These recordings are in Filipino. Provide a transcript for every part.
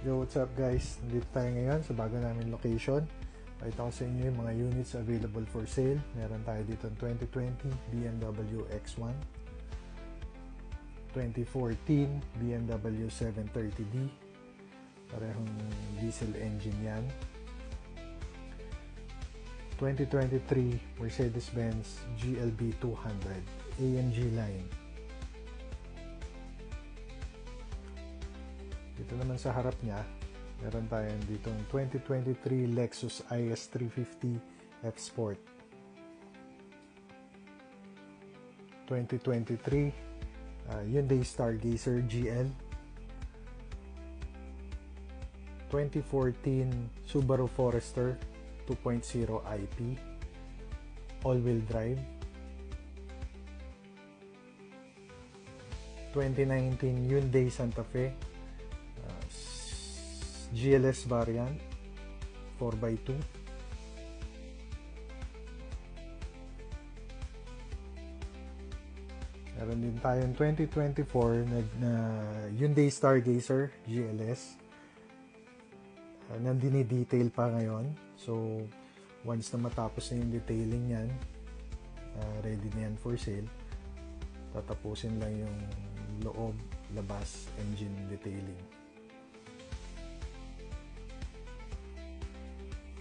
Yo, what's up guys? Nandito tayo ngayon sa bago namin location. Pakita ko sa inyo yung mga units available for sale. Meron tayo dito ng 2020 BMW X1, 2014 BMW 730D, parehong diesel engine yan, 2023 Mercedes-Benz GLB 200 AMG line. Dito naman sa harap niya, meron tayong ditong 2023 Lexus IS 350 F Sport, 2023 Hyundai Stargazer GL, 2014 Subaru Forester 2.0 IP all-wheel drive, 2019 Hyundai Santa Fe GLS variant 4x2, meron din tayong 2024 na Hyundai Stargazer GLS, nandini-detail pa ngayon, so once na matapos na yung detailing yan, ready na yan for sale. Tatapusin lang yung loob, labas, engine detailing.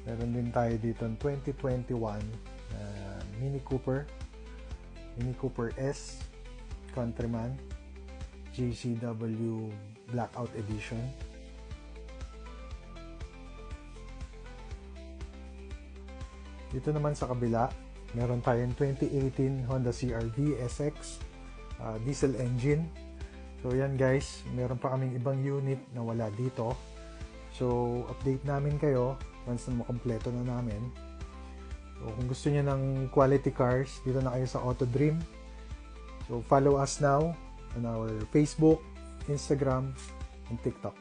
Meron din tayo dito ng 2021 Mini Cooper S Countryman JCW Blackout Edition. Dito naman sa kabila, meron tayong 2018 Honda CR-V SX diesel engine. So yan guys, meron pa kaming ibang unit na wala dito. So update namin kayo once na makompleto na namin. So kung gusto niyo ng quality cars, dito na kayo sa Auto Dream. So follow us now on our Facebook, Instagram, and TikTok.